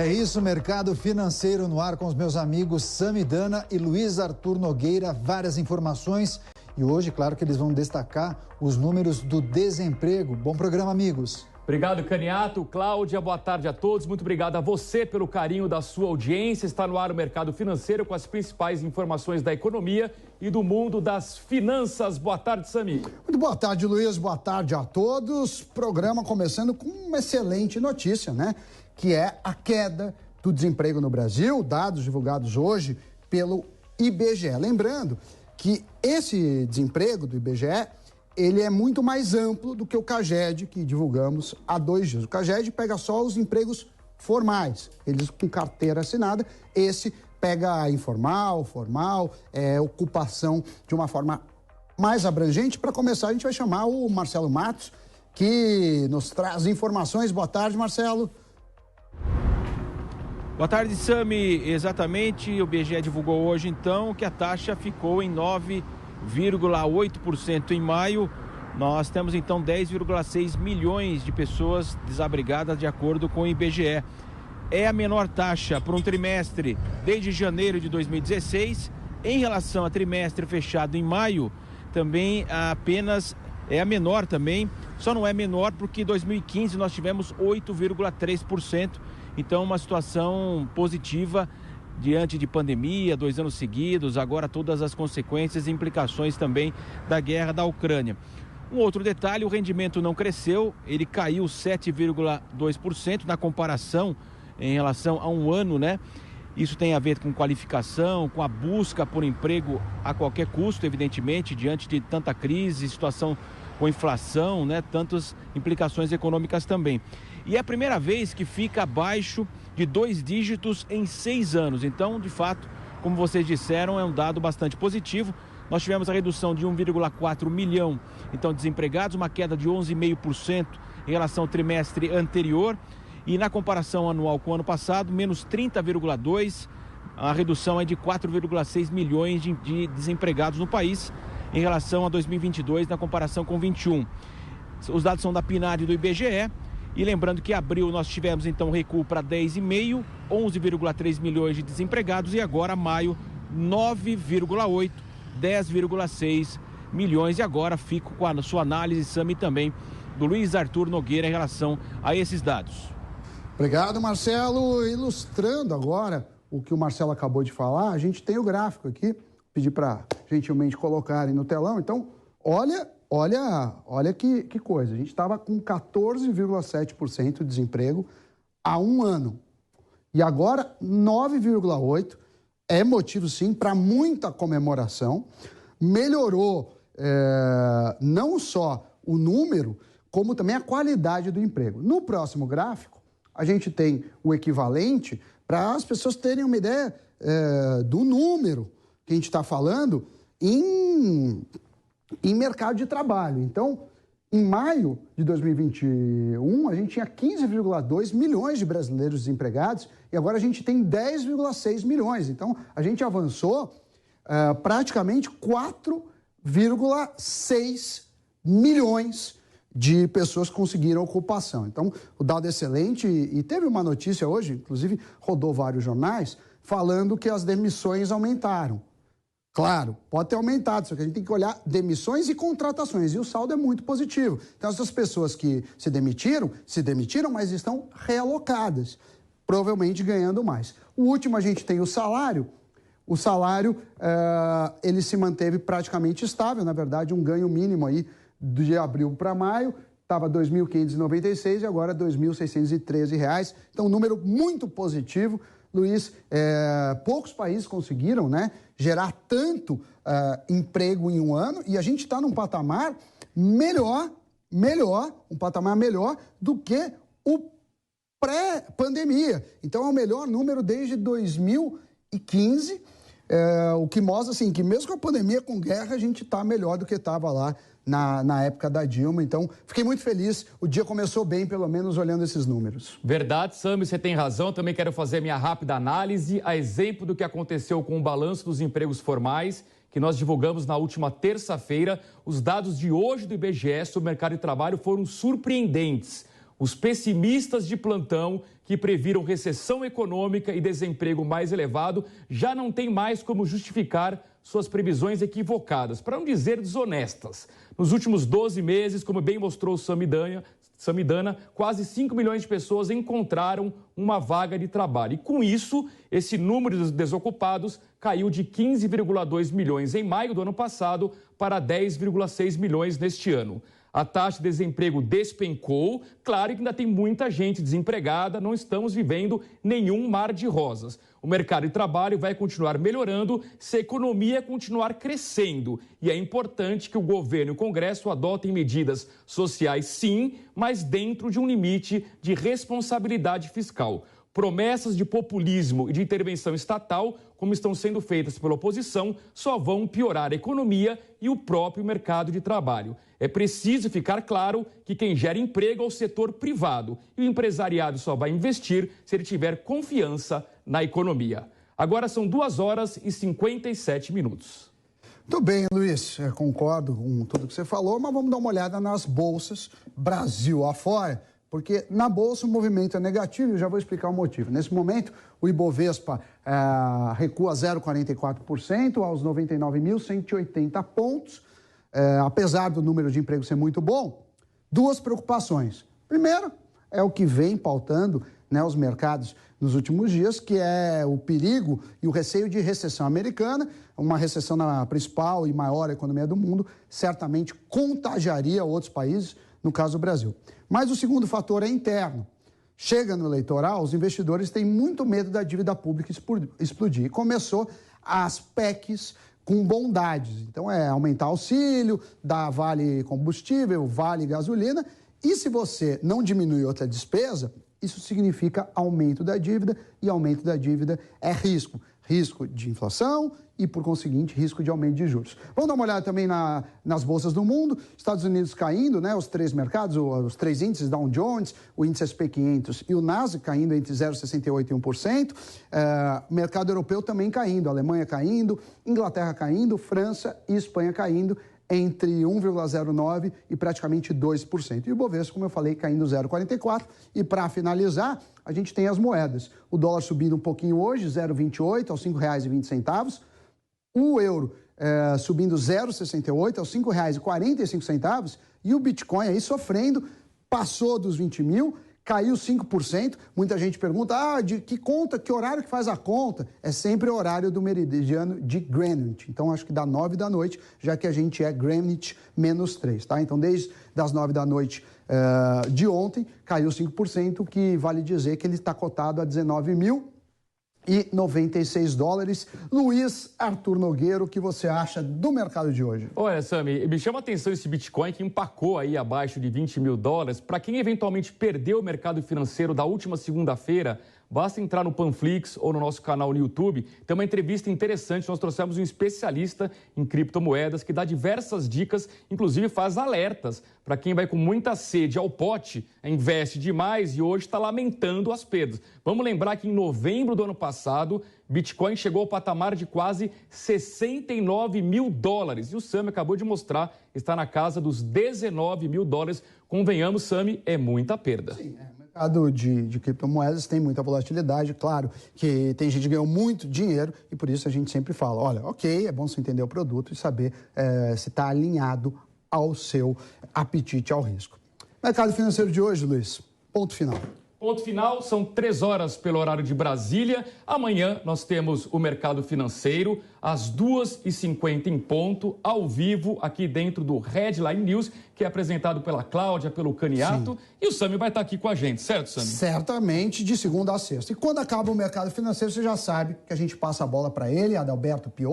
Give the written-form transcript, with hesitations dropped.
É isso, mercado financeiro no ar com os meus amigos Sami Dana e Luiz Arthur Nogueira. Várias informações e hoje, claro que eles vão destacar os números do desemprego. Bom programa, amigos. Obrigado, Caniato. Cláudia, boa tarde a todos. Muito obrigado a você pelo carinho da sua audiência. Está no ar o Mercado Financeiro com as principais informações da economia e do mundo das finanças. Boa tarde, Sami. Muito boa tarde, Luiz. Boa tarde a todos. Programa começando com uma excelente notícia, né? Que é a queda do desemprego no Brasil, dados divulgados hoje pelo IBGE. Lembrando que esse desemprego do IBGE, ele é muito mais amplo do que o CAGED, que divulgamos há 2 dias. O CAGED pega só os empregos formais, eles com carteira assinada. Esse pega informal, formal, ocupação de uma forma mais abrangente. Para começar, a gente vai chamar o Marcelo Matos, que nos traz informações. Boa tarde, Marcelo. Boa tarde, Sami. Exatamente, o IBGE divulgou hoje, então, que a taxa ficou em 9,8% em maio. Nós temos, então, 10,6 milhões de pessoas desabrigadas, de acordo com o IBGE. É a menor taxa por um trimestre desde janeiro de 2016. Em relação a trimestre fechado em maio, também apenas é a menor também. Só não é menor porque em 2015 nós tivemos 8,3%. Então, uma situação positiva diante de pandemia, 2 anos seguidos, agora todas as consequências e implicações também da guerra da Ucrânia. Um outro detalhe, o rendimento não cresceu, ele caiu 7,2% na comparação em relação a um ano, né? Isso tem a ver com qualificação, com a busca por emprego a qualquer custo, evidentemente, diante de tanta crise, situação com inflação, né? Tantas implicações econômicas também. E é a primeira vez que fica abaixo de 2 dígitos em 6 anos. Então, de fato, como vocês disseram, é um dado bastante positivo. Nós tivemos a redução de 1,4 milhão, então, desempregados, uma queda de 11,5% em relação ao trimestre anterior. E na comparação anual com o ano passado, menos 30,2%, a redução é de 4,6 milhões de desempregados no país em relação a 2022, na comparação com 21. Os dados são da PNAD do IBGE. E lembrando que em abril nós tivemos então recuo para 10,5, 11,3 milhões de desempregados e agora maio 9,8, 10,6 milhões. E agora fico com a sua análise, Sami, também do Luiz Arthur Nogueira em relação a esses dados. Obrigado, Marcelo. Ilustrando agora o que o Marcelo acabou de falar, a gente tem o gráfico aqui, pedi para gentilmente colocarem no telão. Então, olha que coisa. A gente estava com 14,7% de desemprego há um ano. E agora, 9,8%. É motivo, sim, para muita comemoração. Melhorou não só o número, como também a qualidade do emprego. No próximo gráfico, a gente tem o equivalente para as pessoas terem uma ideia do número que a gente está falando em mercado de trabalho. Então, em maio de 2021, a gente tinha 15,2 milhões de brasileiros desempregados e agora a gente tem 10,6 milhões. Então, a gente avançou praticamente 4,6 milhões de pessoas que conseguiram ocupação. Então, o dado é excelente e teve uma notícia hoje, inclusive rodou vários jornais, falando que as demissões aumentaram. Claro, pode ter aumentado, só que a gente tem que olhar demissões e contratações, e o saldo é muito positivo. Então, essas pessoas que se demitiram, mas estão realocadas, provavelmente ganhando mais. O último, a gente tem o salário. O salário, ele se manteve praticamente estável, na verdade, um ganho mínimo aí de abril para maio, estava R$ 2.596 e agora R$ 2.613. Então, um número muito positivo. Luiz, poucos países conseguiram, né, gerar tanto emprego em um ano e a gente está num patamar melhor do que o pré-pandemia. Então, é o melhor número desde 2015, o que mostra assim, que mesmo com a pandemia, com guerra, a gente está melhor do que estava lá na época da Dilma. Então, fiquei muito feliz. O dia começou bem, pelo menos olhando esses números. Verdade, Sami, você tem razão. Também quero fazer minha rápida análise, a exemplo do que aconteceu com o balanço dos empregos formais, que nós divulgamos na última terça-feira. Os dados de hoje do IBGE sobre o mercado de trabalho foram surpreendentes. Os pessimistas de plantão, que previram recessão econômica e desemprego mais elevado, já não têm mais como justificar suas previsões equivocadas, para não dizer desonestas. Nos últimos 12 meses, como bem mostrou o Samidana, quase 5 milhões de pessoas encontraram uma vaga de trabalho. E com isso, esse número de desocupados caiu de 15,2 milhões em maio do ano passado para 10,6 milhões neste ano. A taxa de desemprego despencou, claro que ainda tem muita gente desempregada, não estamos vivendo nenhum mar de rosas. O mercado de trabalho vai continuar melhorando se a economia continuar crescendo. E é importante que o governo e o Congresso adotem medidas sociais, sim, mas dentro de um limite de responsabilidade fiscal. Promessas de populismo e de intervenção estatal, como estão sendo feitas pela oposição, só vão piorar a economia e o próprio mercado de trabalho. É preciso ficar claro que quem gera emprego é o setor privado e o empresariado só vai investir se ele tiver confiança na economia. Agora são 2h57. Muito bem, Luiz, eu concordo com tudo que você falou, mas vamos dar uma olhada nas bolsas Brasil afora, porque na bolsa o movimento é negativo e eu já vou explicar o motivo. Nesse momento, o Ibovespa recua 0,44% aos 99.180 pontos. Apesar do número de empregos ser muito bom, duas preocupações. Primeiro, é o que vem pautando, né, os mercados nos últimos dias, que é o perigo e o receio de recessão americana. Uma recessão na principal e maior economia do mundo certamente contagiaria outros países, no caso do Brasil. Mas o segundo fator é interno. Chega no eleitoral, os investidores têm muito medo da dívida pública explodir. E começou as PECs com bondades. Então, é aumentar auxílio, dar vale combustível, vale gasolina. E se você não diminui outra despesa, isso significa aumento da dívida, e aumento da dívida é risco. Risco de inflação e, por conseguinte, risco de aumento de juros. Vamos dar uma olhada também nas bolsas do mundo. Estados Unidos caindo, né? Os três mercados, os três índices, Dow Jones, o índice S&P 500 e o Nasdaq caindo entre 0,68% e 1%. Mercado europeu também caindo, Alemanha caindo, Inglaterra caindo, França e Espanha caindo entre 1,09% e praticamente 2%. E o Bovespa, como eu falei, caindo 0,44%. E para finalizar, a gente tem as moedas. O dólar subindo um pouquinho hoje, 0,28 aos R$ 5,20. O euro subindo 0,68 aos R$ 5,45. E o Bitcoin aí sofrendo, passou dos 20 mil, caiu 5%. Muita gente pergunta, de que conta, que horário que faz a conta? É sempre o horário do meridiano de Greenwich. Então, acho que dá 9 da noite, já que a gente é Greenwich -3, tá? Então, desde das 9 da noite de ontem, caiu 5%, que vale dizer que ele está cotado a $19.096. Luiz Arthur Nogueira, o que você acha do mercado de hoje? Olha, Sami, me chama a atenção esse Bitcoin que empacou aí abaixo de $20 mil. Para quem eventualmente perdeu o mercado financeiro da última segunda-feira, basta entrar no Panflix ou no nosso canal no YouTube. Tem uma entrevista interessante, nós trouxemos um especialista em criptomoedas que dá diversas dicas, inclusive faz alertas para quem vai com muita sede ao pote, investe demais e hoje está lamentando as perdas. Vamos lembrar que em novembro do ano passado, Bitcoin chegou ao patamar de quase $69 mil. E o Sami acabou de mostrar, está na casa dos $19 mil. Convenhamos, Sami, é muita perda. Sim, O mercado de criptomoedas tem muita volatilidade, claro que tem gente que ganhou muito dinheiro e por isso a gente sempre fala, olha, ok, é bom você entender o produto e saber se está alinhado ao seu apetite ao risco. Mercado financeiro de hoje, Luiz, ponto final. Ponto final, são 3 horas pelo horário de Brasília. Amanhã nós temos o mercado financeiro, às 2h50 em ponto, ao vivo, aqui dentro do Headline News, que é apresentado pela Cláudia, pelo Caniato. Sim. E o Sami vai estar aqui com a gente, certo, Sami? Certamente, de segunda a sexta. E quando acaba o mercado financeiro, você já sabe que a gente passa a bola para ele, Adalberto Piotr.